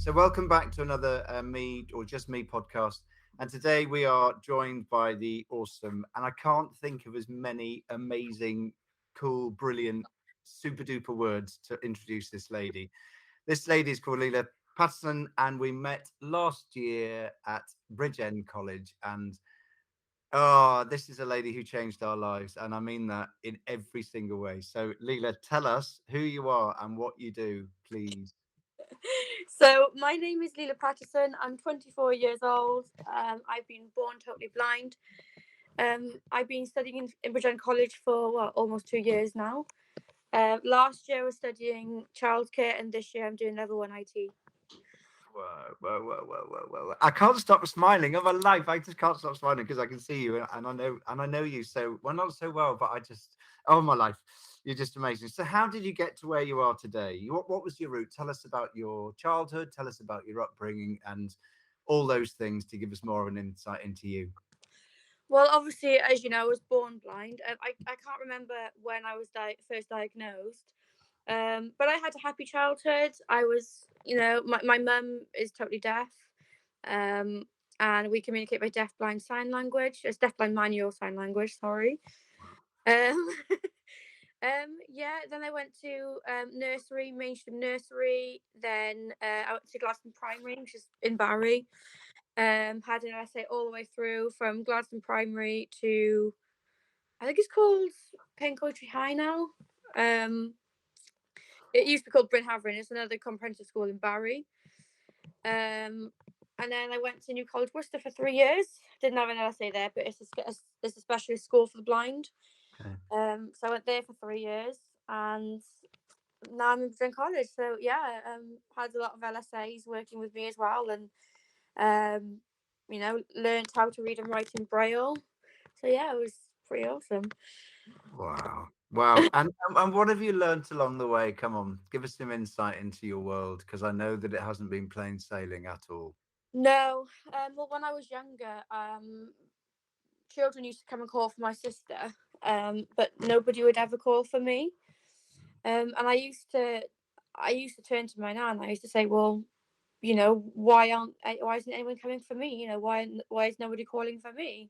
So, welcome back to another Me or Just Me podcast. And today we are joined by the awesome, and I can't think of as many amazing, cool, brilliant, super duper words to introduce this lady. This lady is called Lela Patterson, and we met last year at Bridge End College. And this is a lady who changed our lives. And I mean that in every single way. So, Lela, tell us who you are and what you do, please. So my name is Lela Patterson. I'm 24 years old. I've been born totally blind. I've been studying in Bridgend College for almost 2 years now. Last year I was studying childcare, and this year I'm doing level one IT. Whoa, whoa, whoa, whoa, whoa, whoa! I can't stop smiling. Of my life, I just can't stop smiling because I can see you, and I know you so well, not so well, but I just, oh my life, you're just amazing. So, how did you get to where you are today? What was your route? Tell us about your childhood. Tell us about your upbringing and all those things to give us more of an insight into you. Well, obviously, as you know, I was born blind. I can't remember when I was first diagnosed. But I had a happy childhood. I was, my mum is totally deaf. Um, and we communicate by deaf blind sign language. It's deaf blind manual sign language, sorry. Um, yeah, then I went to nursery, mainstream nursery. Then I went to Gladstone Primary, which is in Barry. Had an essay all the way through from Gladstone Primary to, I think it's called Pencoitry High now. Um, it used to be called Bryn Havering. It's another comprehensive school in Barry. Um, and then I went to New College Worcester for 3 years. Didn't have an LSA there, but it's a specialist school for the blind. Okay. So I went there for 3 years, and now I'm in college. So yeah, had a lot of LSAs working with me as well, and learned how to read and write in Braille. So yeah, it was pretty awesome. Wow. Wow. And what have you learnt along the way? Come on, give us some insight into your world because I know that it hasn't been plain sailing at all. No, well, when I was younger, children used to come and call for my sister, but nobody would ever call for me. And I used to turn to my nan. I used to say, "Well, why isn't anyone coming for me? Why is nobody calling for me?"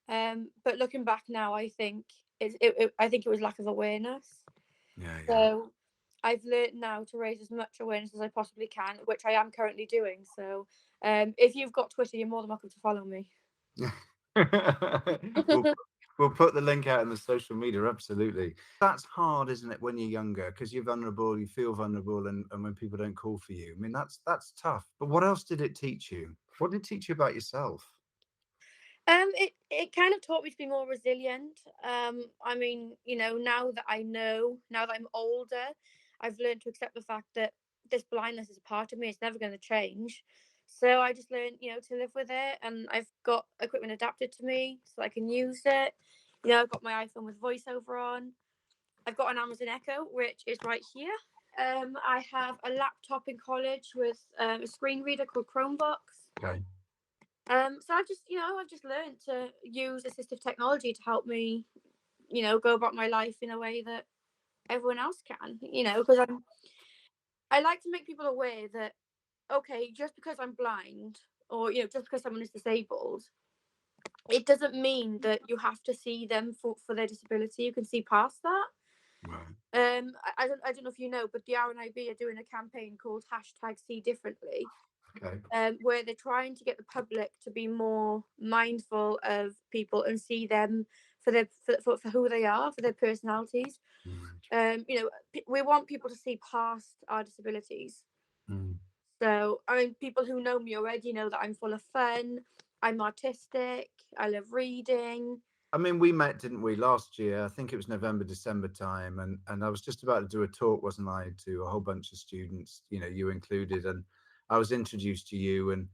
But looking back now, I think it was lack of awareness. Yeah, yeah. So I've learned now to raise as much awareness as I possibly can, which I am currently doing. So if you've got Twitter, you're more than welcome to follow me. we'll we'll put the link out in the social media. Absolutely, that's hard, isn't it? When you're younger, because you're vulnerable, you feel vulnerable, and when people don't call for you, I mean, that's tough. But what else did it teach you? What did it teach you about yourself? It kind of taught me to be more resilient. I mean, now that I'm older, I've learned to accept the fact that this blindness is a part of me. It's never going to change. So I just learned, to live with it, and I've got equipment adapted to me so I can use it. I've got my iPhone with voiceover on. I've got an Amazon Echo, which is right here. I have a laptop in college with a screen reader called Chromebox. Okay. So I've just learned to use assistive technology to help me, go about my life in a way that everyone else can, because I like to make people aware that, okay, just because I'm blind, or just because someone is disabled, it doesn't mean that you have to see them for their disability. You can see past that. Right. I don't know if you know, but the RNIB are doing a campaign called hashtag See Differently, Okay. where they're trying to get the public to be more mindful of people and see them for who they are, for their personalities. Mm. We want people to see past our disabilities. Mm. So, I mean, people who know me already know that I'm full of fun. I'm artistic. I love reading. I mean, we met, didn't we, last year? I think it was November, December time, and I was just about to do a talk, wasn't I, to a whole bunch of students, you included, and I was introduced to you, and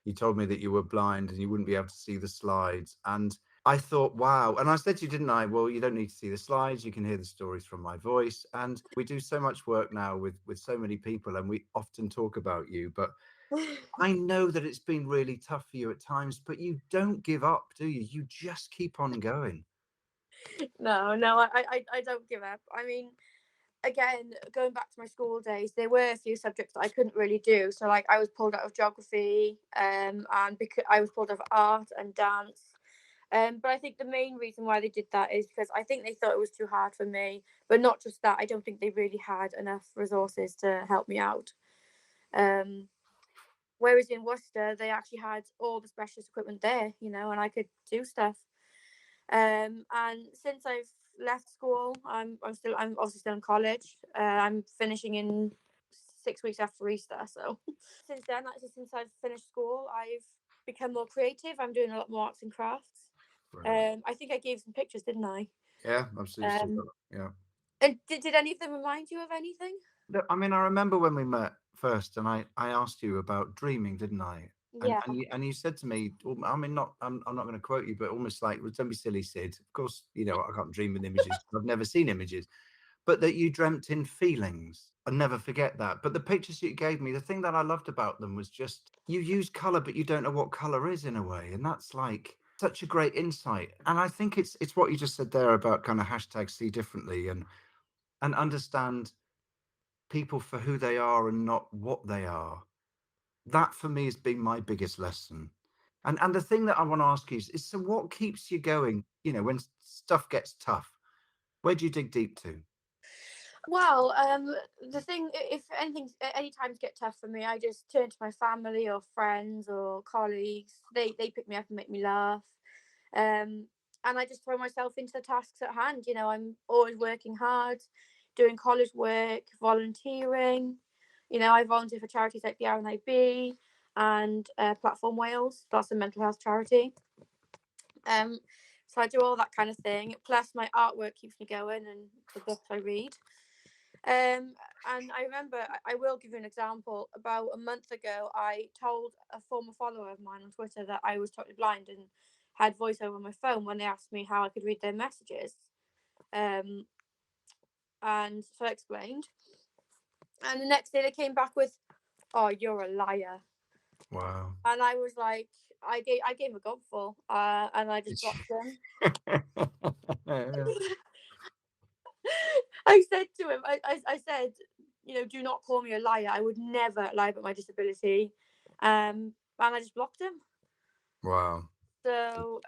you told me that you were blind and you wouldn't be able to see the slides, and I thought, wow. And I said to you, didn't I? Well, you don't need to see the slides. You can hear the stories from my voice. And we do so much work now with so many people, and we often talk about you, but I know that it's been really tough for you at times, but you don't give up, do you? You just keep on going. No, I don't give up. I mean, again, going back to my school days, there were a few subjects that I couldn't really do. So like I was pulled out of geography, and because I was pulled out of art and dance. But I think the main reason why they did that is because I think they thought it was too hard for me. But not just that, I don't think they really had enough resources to help me out. Um, Whereas in Worcester, they actually had all the specialist equipment there, and I could do stuff. And since I've left school, I'm obviously still in college. I'm finishing in 6 weeks after Easter. So since then, actually, since I've finished school, I've become more creative. I'm doing a lot more arts and crafts. Brilliant. I think I gave some pictures, didn't I? Yeah, absolutely. Still Um, got it. Yeah. and did any of them remind you of anything? I mean, I remember when we met first, and I asked you about dreaming, didn't I? And Yeah. you said to me, I mean, not I'm not going to quote you, but almost like, well, don't be silly, Sid. Of course, I can't dream with images. I've never seen images, but that you dreamt in feelings. I'll never forget that. But the pictures that you gave me, the thing that I loved about them was just you use color, but you don't know what color is in a way, and that's like such a great insight. And I think it's what you just said there about kind of hashtag see differently and understand people for who they are and not what they are. That for me has been my biggest lesson. And the thing that I want to ask you is so what keeps you going, when stuff gets tough? Where do you dig deep to? Well, the thing, if anything, any times get tough for me, I just turn to my family or friends or colleagues. They pick me up and make me laugh. Um, and I just throw myself into the tasks at hand. I'm always working hard, doing college work, volunteering. I volunteer for charities like the RNIB and Platform Wales. That's a mental health charity. Um, so I do all that kind of thing. Plus, my artwork keeps me going, and the books I read. And I remember, I will give you an example. About a month ago, I told a former follower of mine on Twitter that I was totally blind and had voiceover on my phone when they asked me how I could read their messages. Um, and so I explained. And the next day they came back with, "Oh, you're a liar." Wow. And I was like, I gave him a gobful, and I just blocked him. I said to him, I said, do not call me a liar. I would never lie about my disability. And I just blocked him. Wow. So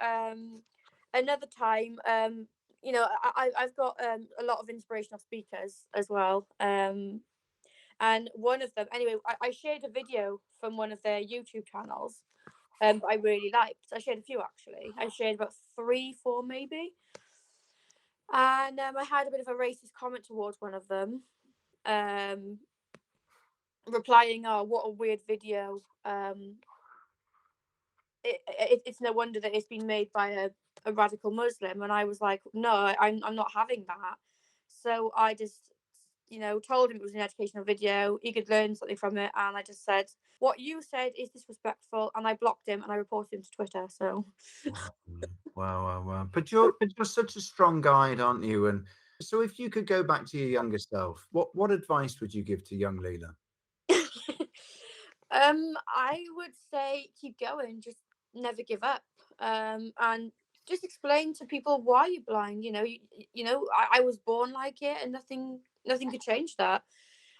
another time, I've got a lot of inspirational speakers as well. And one of them, anyway, I shared a video from one of their YouTube channels that I really liked. I shared a few actually. I shared about 3, 4 maybe. And I had a bit of a racist comment towards one of them, um, replying, "Oh, what a weird video. It's no wonder that it's been made by a radical Muslim." And I was like, "No, I'm not having that." So I just, told him it was an educational video. He could learn something from it, and I just said, "What you said is disrespectful," and I blocked him and I reported him to Twitter. So, Wow. Wow, wow, wow. But you're such a strong guide, aren't you? And so if you could go back to your younger self, what advice would you give to young Leela? I would say keep going, just never give up, and just explain to people why you're blind. I was born like it, and nothing could change that.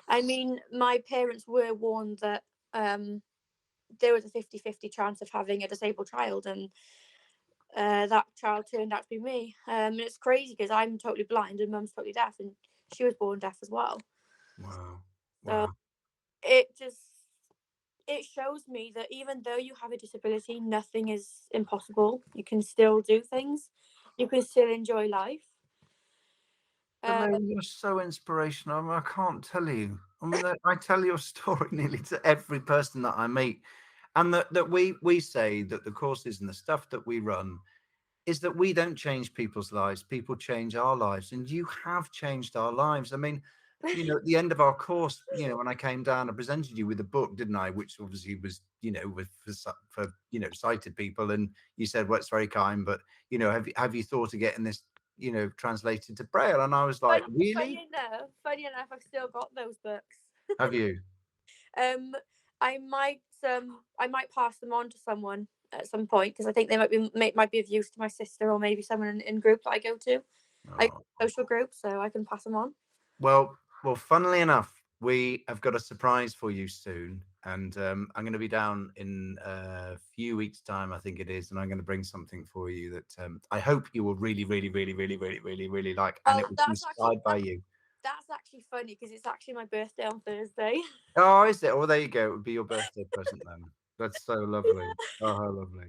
I mean, my parents were warned that there was a 50-50 chance of having a disabled child, and that child turned out to be me. And it's crazy because I'm totally blind and mum's totally deaf, and she was born deaf as well. Wow. So Wow. it just it shows me that even though you have a disability, nothing is impossible. You can still do things. You can still enjoy life. But Uh, no, you're so inspirational. I mean, I can't tell you. I mean, I tell your story nearly to every person that I meet, and that we say that the courses and the stuff that we run is that we don't change people's lives, people change our lives. And you have changed our lives. I mean, at the end of our course, when I came down, I presented you with a book, didn't I? Which obviously was, with for sighted people. And you said, well, it's very kind, but have you thought of getting this, translated to Braille? And I was like, funny, really? funny enough, I've still got those books. Have you? Um, I might pass them on to someone at some point because I think they might be of use to my sister or maybe someone in group that I go to, like Oh, social group, so I can pass them on. well, Well, funnily enough, we have got a surprise for you soon, and I'm going to be down in a few weeks' time, I think it is, and I'm going to bring something for you that I hope you will really, really, really, really, really, really, really like, and it Oh, will be inspired by you. that's actually funny because it's actually my birthday on Thursday. Oh, is it? Oh, there you go. It would be your birthday present then. That's so lovely. Yeah. Oh, how lovely.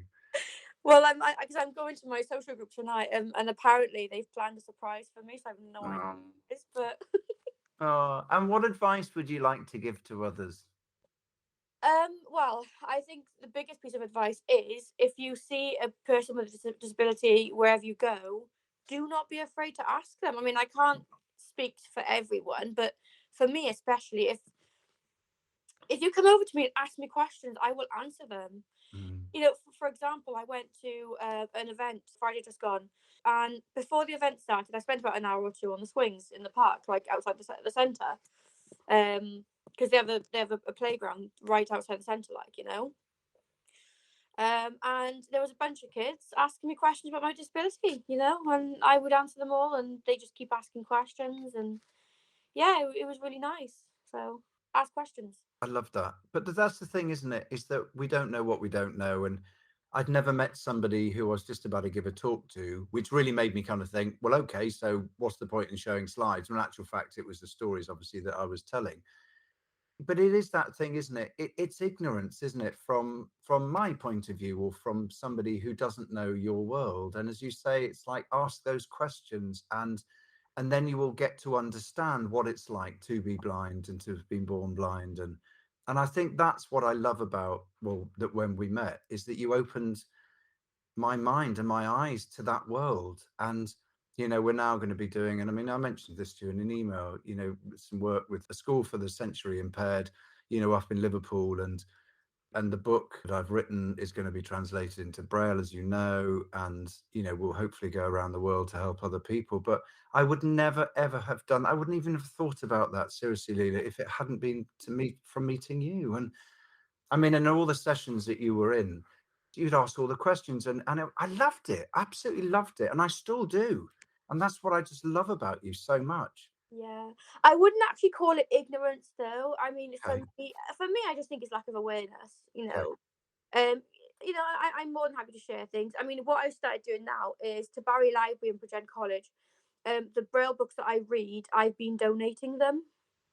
Well, because I'm going to my social group tonight, and apparently they've planned a surprise for me, so I have no idea Oh, what it is, but oh, and what advice would you like to give to others? well, I think the biggest piece of advice is if you see a person with a disability wherever you go, do not be afraid to ask them. I mean, I can't speak for everyone, but for me especially, if you come over to me and ask me questions, I will answer them. Mm. You know, for example, I went to an event Friday just gone, and before the event started, I spent about an hour or two on the swings in the park, like outside the centre, because they have a playground right outside the centre, like you know. And there was a bunch of kids asking me questions about my disability, you know, and I would answer them all, and they just keep asking questions, and yeah, it was really nice. So ask questions. I love that. But that's the thing, isn't it? Is that we don't know what we don't know. And I'd never met somebody who I was just about to give a talk to, which really made me kind of think, well, okay, so what's the point in showing slides? In actual fact, it was the stories, obviously, that I was telling. But it is that thing, isn't it? It's ignorance, isn't it, from my point of view, or from somebody who doesn't know your world. And as you say, it's like ask those questions, and then you will get to understand what it's like to be blind and to have been born blind. And I think that's what I love about, well, that when we met, is that you opened my mind and my eyes to that world. And we're now going to be doing, and I mean, I mentioned this to you in an email, some work with a school for the sensory impaired, up in Liverpool. And the book that I've written is going to be translated into Braille, as you know, and will hopefully go around the world to help other people. But I would never ever have done. I wouldn't even have thought about that seriously, Leela, if it hadn't been to meet from meeting you. And I mean, in all the sessions that you were in, you'd ask all the questions, and I loved it, absolutely loved it, and I still do. And that's what I just love about you so much. Yeah, I wouldn't actually call it ignorance though. I mean, Okay, for me, I just think it's lack of awareness. okay, Um, I'm more than happy to share things. I mean, what I've started doing now is to Barry Library and Bridgend College. The Braille books that I read, I've been donating them.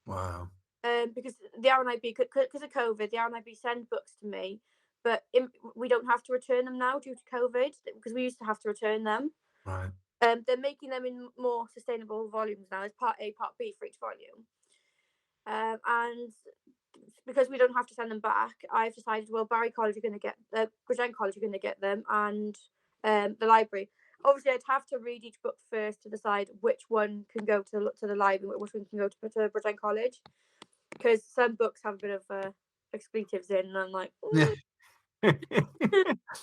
wow, Because the RNIB, because of COVID, the RNIB send books to me, but we don't have to return them now due to COVID because we used to have to return them. right, They're making them in more sustainable volumes now. As part A, part B for each volume. And because we don't have to send them back, I've decided, well, Barry College are going to get, Bridgend College are going to get them, and the library. Obviously, I'd have to read each book first to decide which one can go to the library, which one can go to Bridgend College, because some books have a bit of expletives in, and I'm like, yeah. that's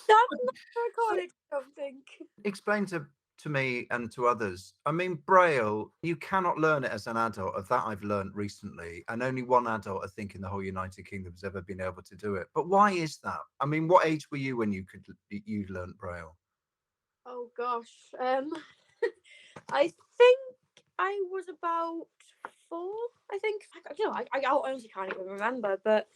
not for a college, I don't think. Explain to me and to others. I mean, Braille, you cannot learn it as an adult. Of that, I've learned recently, and only one adult, I think, in the whole United Kingdom has ever been able to do it. But why is that? I mean, what age were you when you learned Braille? Oh gosh, I think I was about 4. I think I honestly can't even remember, but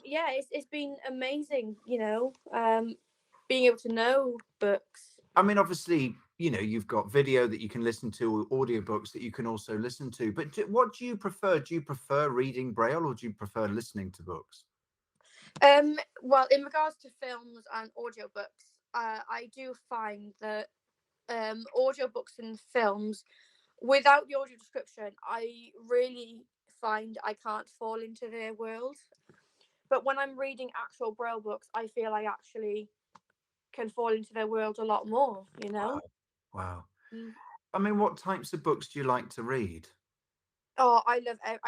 yeah, it's been amazing. Being able to know books. I mean, obviously, you've got video that you can listen to, or audiobooks that you can also listen to. But what do you prefer? Do you prefer reading Braille, or do you prefer listening to books? Well, in regards to films and audiobooks, I do find that audiobooks and films without the audio description, I really find I can't fall into their world. But when I'm reading actual Braille books, I feel I actually can fall into their world a lot more, you know? Wow, wow. Mm. I mean, what types of books do you like to read? Oh, I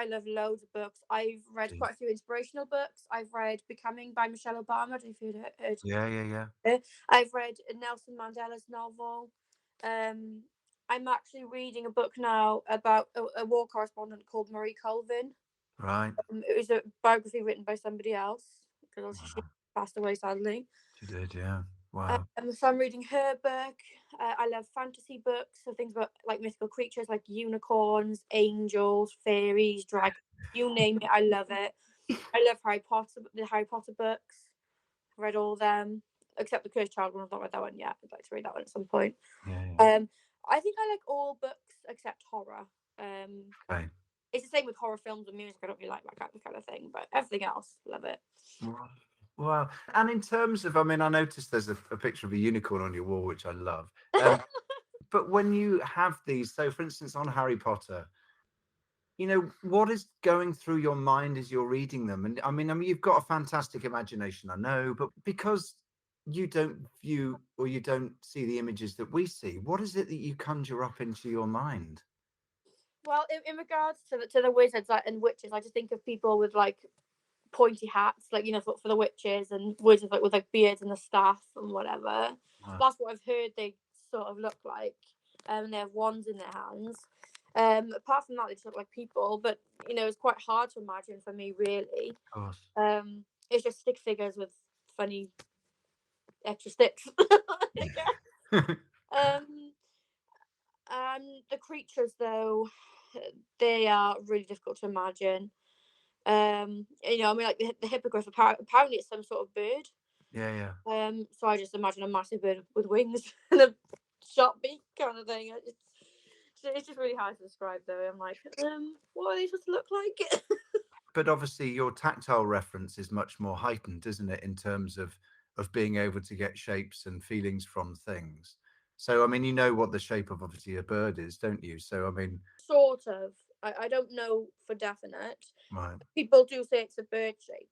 love loads of books. I've read Do you- quite a few inspirational books. I've read Becoming by Michelle Obama. I don't know if you'd heard Yeah, yeah, yeah. it. I've read Nelson Mandela's novel. Um, I'm actually reading a book now about a war correspondent called Marie Colvin. Right. It was a biography written by somebody else because obviously she Wow. passed away sadly. She did, yeah. Wow. So I'm reading her book. I love fantasy books, so things about like mythical creatures like unicorns, angels, fairies, dragons, you name it, I love it. I love Harry Potter, the Harry Potter books. I've read all of them, except the Cursed Child one. I've not read that one yet. I'd like to read that one at some point. Yeah, yeah. I think I like all books except horror. Okay. It's the same with horror films and music. I don't really like that kind of thing, but everything else, love it. Wow. Wow. And in terms of, I mean, I noticed there's a picture of a unicorn on your wall, which I love. But when you have these, so for instance, on Harry Potter, what is going through your mind as you're reading them? And I mean, you've got a fantastic imagination, I know, but because you don't view or you don't see the images that we see, what is it that you conjure up into your mind? Well, in regards to the wizards and witches, I just think of people with like pointy hats, like for the witches, and wizards like with like beards and the staff and whatever. Wow. That's what I've heard they sort of look like. They have wands in their hands. Apart from that, they just look like people, but it's quite hard to imagine for me, really. Of course. It's just stick figures with funny extra sticks, I guess. Um, and the creatures, though, they are really difficult to imagine. I mean, like the hippogriff. Apparently, it's some sort of bird. Yeah, yeah. So I just imagine a massive bird with wings and a sharp beak kind of thing. It's just really hard to describe, though. I'm like, what are they supposed to look like? But obviously your tactile reference is much more heightened, isn't it, in terms of being able to get shapes and feelings from things. So I mean, you know what the shape of obviously a bird is, don't you? So I mean, Sort of. I don't know for definite. right. People do say it's a bird shape.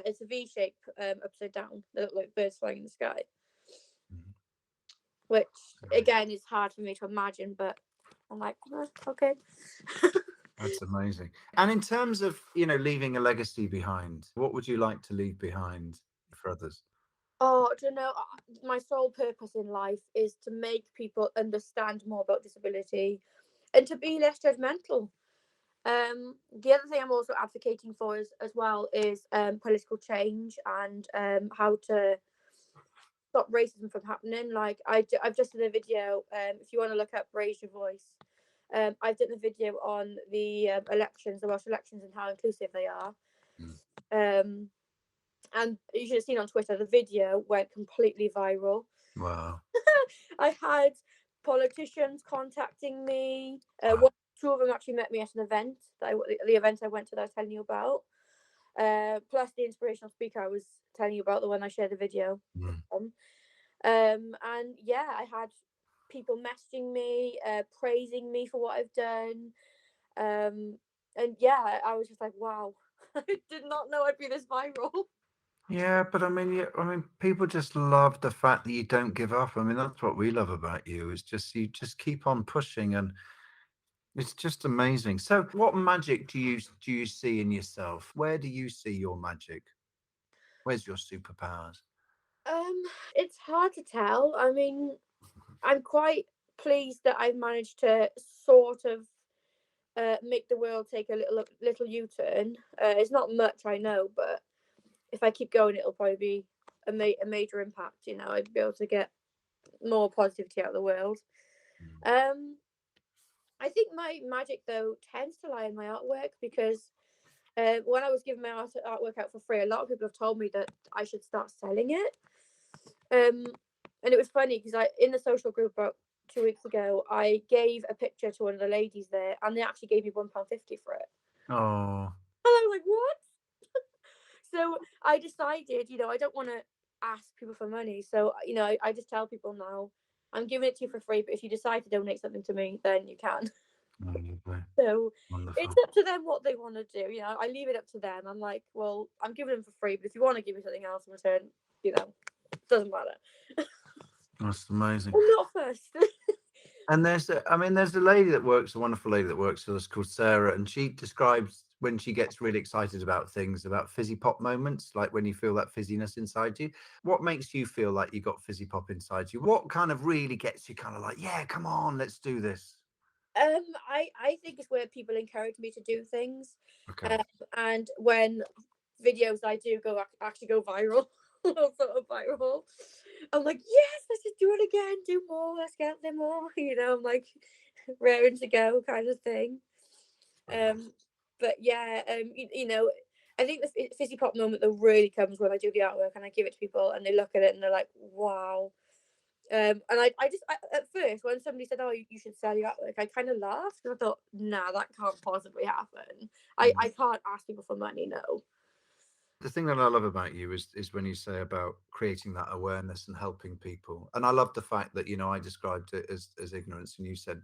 It's a V shape, upside down. They look like birds flying in the sky. Mhm. Which again is hard for me to imagine, but I'm like, okay. That's amazing. And in terms of, leaving a legacy behind, what would you like to leave behind for others? Oh, do you know, my sole purpose in life is to make people understand more about disability and to be less judgmental. The other thing I'm also advocating for is, as well, is political change and how to stop racism from happening. Like I've just done a video. If you want to look up "Raise Your Voice," I've done a video on the elections, the Welsh elections, and how inclusive they are. Mm. Um, and you should have seen on Twitter, the video went completely viral. Wow. I had politicians contacting me. Wow. Two of them actually met me at an event the event I went to that I was telling you about. Plus the inspirational speaker I was telling you about, the one I shared the video Mm. from. And yeah, I had people messaging me, praising me for what I've done. And yeah, I was just like, wow, I did not know I'd be this viral. Yeah, but I mean, people just love the fact that you don't give up. I mean, that's what we love about you. It's just you just keep on pushing, and it's just amazing. So, what magic do you see in yourself? Where do you see your magic? Where's your superpowers? Um, it's hard to tell. I mean, I'm quite pleased that I've managed to sort of make the world take a little U-turn. It's not much, I know, but if I keep going, it'll probably be a major impact. I'd be able to get more positivity out of the world. Mm. Um, I think my magic, though, tends to lie in my artwork because when I was giving my artwork out for free, a lot of people have told me that I should start selling it. Um, and it was funny because in the social group about 2 weeks ago, I gave a picture to one of the ladies there, and they actually gave me £1.50 for it. Oh, And I was like, what? So I decided, I don't want to ask people for money. So, I just tell people now, I'm giving it to you for free, but if you decide to donate something to me, then you can. wonderful. So it's Wonderful. up to them what they want to do. I leave it up to them. I'm like, well, I'm giving them for free, but if you want to give me something else in return, doesn't matter. That's amazing. I'm not first. And there's a lady that works, a wonderful lady that works for us called Sarah, and she describes when she gets really excited about things, about fizzy pop moments, like when you feel that fizziness inside you. What makes you feel like you got fizzy pop inside you? What kind of really gets you kind of like, yeah, come on, let's do this? I think it's where people encourage me to do things, Okay. and when videos I do actually go viral, sort of viral. I'm like, yes, let's just do it again, do more, let's get them more. I'm like raring to go kind of thing. Brilliant. Um, but yeah, I think the fizzy pop moment that really comes when I do the artwork and I give it to people and they look at it and they're like, wow. And at first when somebody said, "Oh, you should sell your artwork," I kind of laughed and I thought, "Nah, that can't possibly happen. I can't ask people for money, no." The thing that I love about you is when you say about creating that awareness and helping people. And I love the fact that, I described it as ignorance, and you said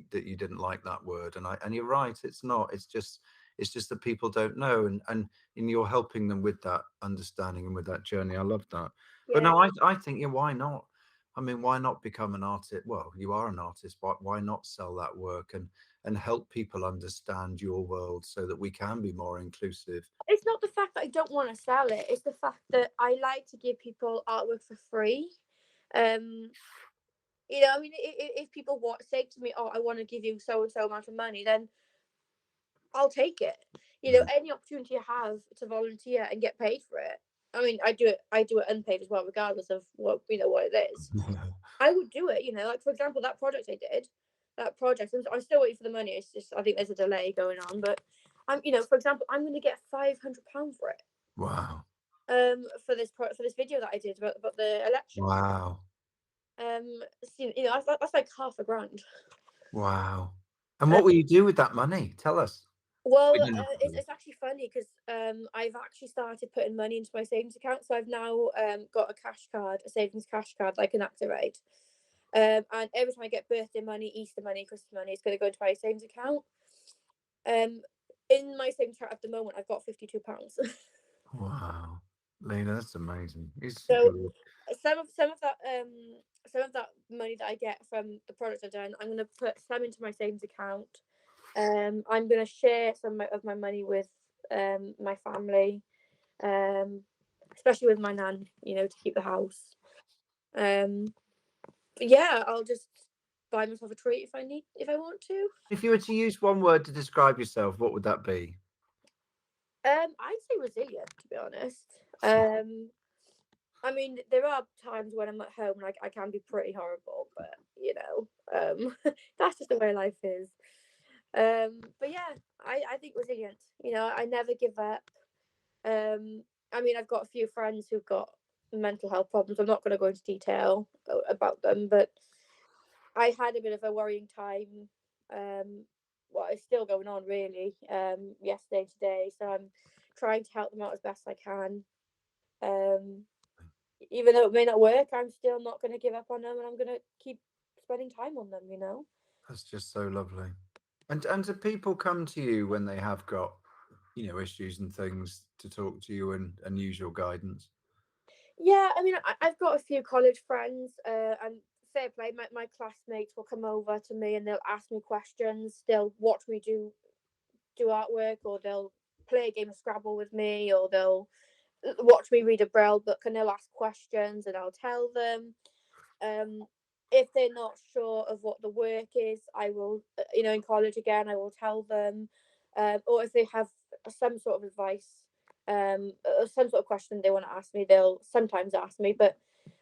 that you didn't like that word. And you're right, it's not. It's just that people don't know, and you're helping them with that understanding and with that journey. I love that. But Yeah, no, I think, yeah, why not? I mean, why not become an artist? Well, you are an artist. Why not sell that work and help people understand your world so that we can be more inclusive? it's not the fact that I don't want to sell it. It's the fact that I like to give people artwork for free. Um, I mean, if people say to me, "Oh, I want to give you so and so amount of money," then I'll take it. Mm. Any opportunity I have to volunteer and get paid for it. I mean, I do it. I do it unpaid as well, regardless of what it is. I would do it. Like for example, that project I did, that project. I'm still waiting for the money. It's just I think there's a delay going on, but for example, I'm going to get £500 for it. Wow. For for this video that I did about the election. Wow. That's like half a grand. Wow. And what will you do with that money? Tell us. We Well, don't have to. it's actually funny because I've actually started putting money into my savings account. So I've now got a cash card, a savings cash card that I can activate. And every time I get birthday money, Easter money, Christmas money, it's going to go into my savings account. Um, in my savings account at the moment, I've got £52. Wow. Lena, that's amazing. It's So good. some of that money that I get from the products I've done, I'm going to put some into my savings account. I'm going to share some of my money with my family, um, especially with my nan, to keep the house. Um, but yeah, I'll just buy myself a treat if I want to. If you were to use one word to describe yourself, what would that be? I'd say resilient, to be honest. I mean, there are times when I'm at home and I can be pretty horrible, but that's just the way life is. But yeah, I think resilient. I never give up. I mean, I've got a few friends who've got mental health problems. I'm not going to go into detail about them, but I had a bit of a worrying time. Well, it's still going on really. Yesterday and today, so I'm trying to help them out as best I can. Um, Even though it may not work, I'm still not going to give up on them, and I'm going to keep spending time on them. That's just so lovely. And do people come to you when they have got, issues and things to talk to you and use your guidance? Yeah, I mean, I've got a few college friends, and fair play, my classmates will come over to me and they'll ask me questions. They'll watch me do artwork, or they'll play a game of Scrabble with me, or they'll watch me read a braille book and they'll ask questions and I'll tell them. Um, if they're not sure of what the work is, I will, in college again, I will tell them. Or if they have some sort of advice, or some sort of question they want to ask me, they'll sometimes ask me. But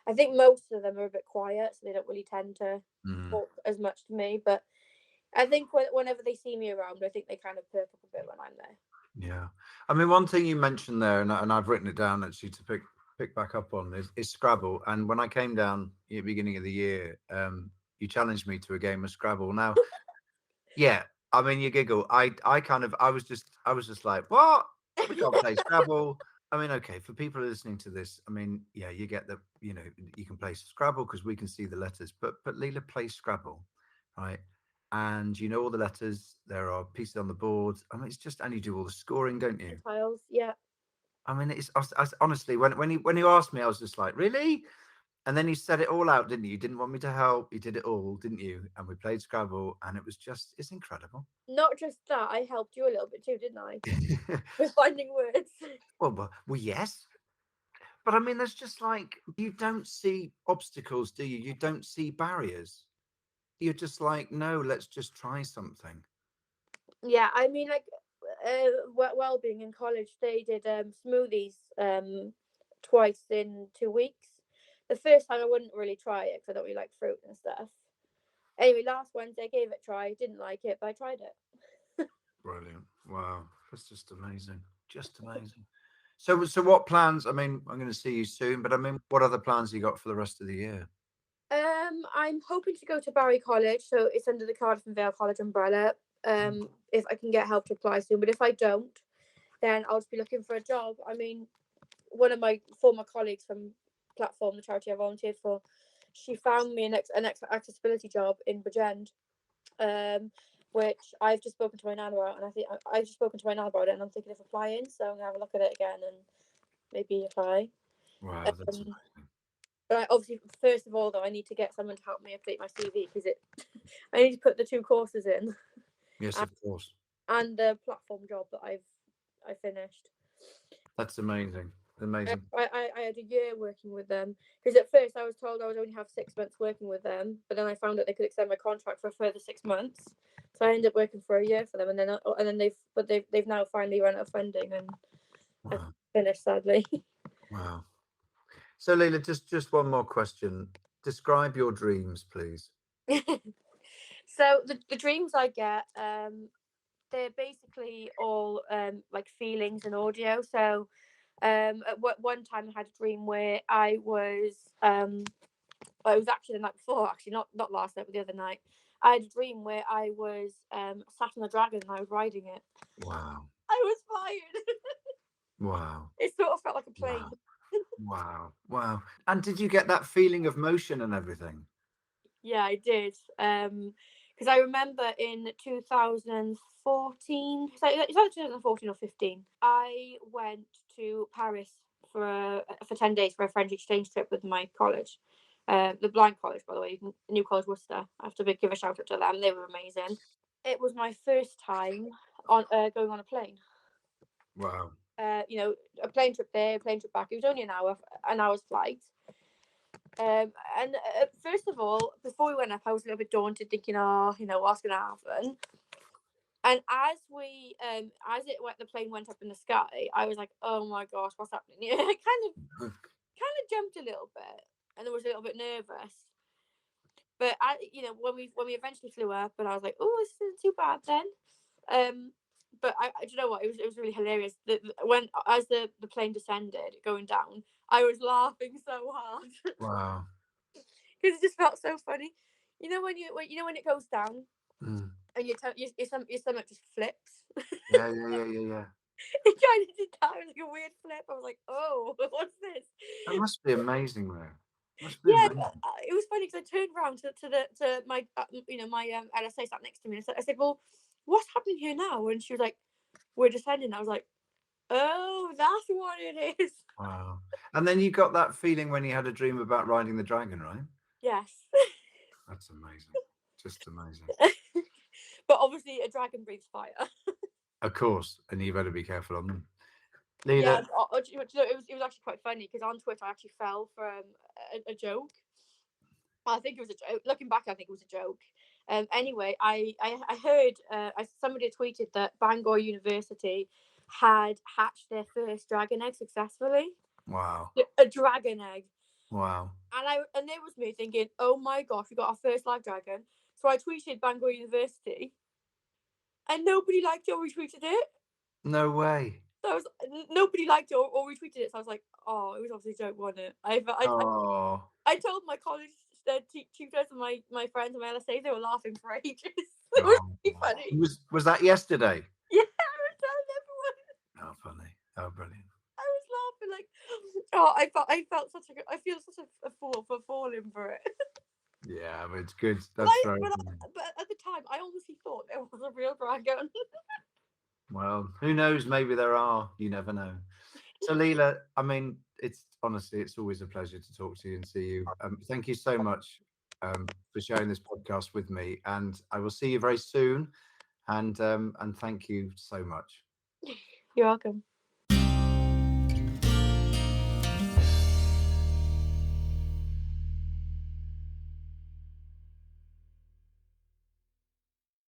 I think most of them are a bit quiet, so they don't really tend to Mm. talk as much to me. But I think whenever they see me around, I think they kind of perk up a bit when I'm there. Yeah. I mean, one thing you mentioned there, and I've written it down actually to pick back up on is Scrabble. And when I came down at the beginning of the year, you challenged me to a game of Scrabble. Now, yeah, I mean, you giggle. I was just like, what? We can't play Scrabble. I mean, okay, for people listening to this, I mean, yeah, you get that, you can play Scrabble because we can see the letters, but Leela plays Scrabble, right? And you know all the letters, there are pieces on the board. I mean, it's just, and you do all the scoring, don't The you? tiles, yeah. I mean, honestly, when you asked me, I was just like, really? And then you said it all out, didn't you? You didn't want me to help. You did it all, didn't you? And we played Scrabble, and it's incredible. Not just that, I helped you a little bit too, didn't I? With finding words. Well, yes. But I mean, there's just like, you don't see obstacles, do you? You don't see barriers. You're just like, no, let's just try something. Yeah, I mean, like, well-being in college, they did smoothies twice in 2 weeks. the first time I wouldn't really try it because I don't really like fruit and stuff. Anyway, last Wednesday I gave it a try. Didn't like it, but I tried it. Brilliant. Wow. That's just amazing. Just amazing. So what plans? I mean, I'm going to see you soon, but I mean, what other plans you got for the rest of the year? I'm hoping to go to Barry College, so it's under the Cardiff and Vale College umbrella. If I can get help to apply soon, but if I don't, then I'll just be looking for a job. I mean, one of my former colleagues from Platform, the charity I volunteered for, she found me an accessibility job in Bridgend, which I've just spoken to my nan about, and I think I've just spoken to my nan about it, and I'm thinking of applying. So I'm gonna have a look at it again and maybe apply. Wow, that's Um, amazing. but obviously, first of all, though, I need to get someone to help me update my CV because I need to put the 2 courses in. Yes, of course. And the platform job that I finished. That's amazing. Amazing. I had a year working with them because at first I was told I would only have 6 months working with them, but then I found that they could extend my contract for a further 6 months. So I ended up working for a year for them, and then they've now finally run out of funding, and Wow. I've finished sadly. Wow. So Lela, just one more question. Describe your dreams, please. So the dreams I get, they're basically all like feelings and audio. So at one time I had a dream where I was well, it was actually the night before, actually not last night but the other night. I had a dream where I was sat on a dragon and I was riding it. Wow. I was fired. Wow. It sort of felt like a plane. Wow. Wow. Wow. And did you get that feeling of motion and everything? Yeah, I did. Because I remember in 2014, it's either 2014 or 15, I went to Paris for 10 days for a French exchange trip with my college. The blind college, by the way, New College Worcester. I have to give a shout out to them. They were amazing. It was my first time on going on a plane. Wow. A plane trip there, a plane trip back. It was only an hour's flight. And first of all, before we went up, I was a little bit daunted, thinking, "Oh, what's gonna happen?" And as the plane went up in the sky, I was like, "Oh my gosh, what's happening?" I kind of jumped a little bit, and I was a little bit nervous. But when we eventually flew up, and I was like, "Oh, this isn't too bad then." But do you know what? It was really hilarious. When as the plane descended, going down, I was laughing so hard. Wow. Because it just felt so funny. When it goes down Mm. and your stomach just flips. Yeah, yeah, yeah, yeah, yeah. It kind of did that. It was like a weird flip. I was like, "Oh, what's this?" That must be amazing, though. Must be Yeah, amazing. it was funny because I turned around to my my LSA sat next to me, and I said, "Well, what's happening here now?" And she was like, "We're descending." I was like, "Oh, that's what it is." Wow. And then you got that feeling when you had a dream about riding the dragon, right? Yes. That's amazing. Just amazing. But obviously, a dragon breathes fire. Of course. And you better be careful on them. Yeah, Lela, it was actually quite funny because on Twitter I actually fell for a joke. I think it was a joke. Looking back, I think it was a joke. Anyway, I heard somebody tweeted that Bangor University had hatched their first dragon egg successfully. wow. A dragon egg. Wow. And there was me thinking, "Oh my gosh, we got our first live dragon." So I tweeted Bangor University, and nobody liked it or retweeted it. No way. So nobody liked it or retweeted it. So I was like, "Oh, it was obviously a joke, wasn't it?" Oh. I told my college tutors and my friends and my LSA, they were laughing for ages. It was Oh. really funny. Was that yesterday? Yeah, I was telling everyone. Oh, funny. Oh, brilliant. I was laughing like, I feel such a fool for falling for it. Yeah, but it's good. But That's very but, funny. but at the time, I honestly thought there was a real dragon. Well, who knows? Maybe there are. You never know. So, Lela, I mean, it's always a pleasure to talk to you and see you. Thank you so much for sharing this podcast with me, and I will see you very soon. And thank you so much. You're welcome.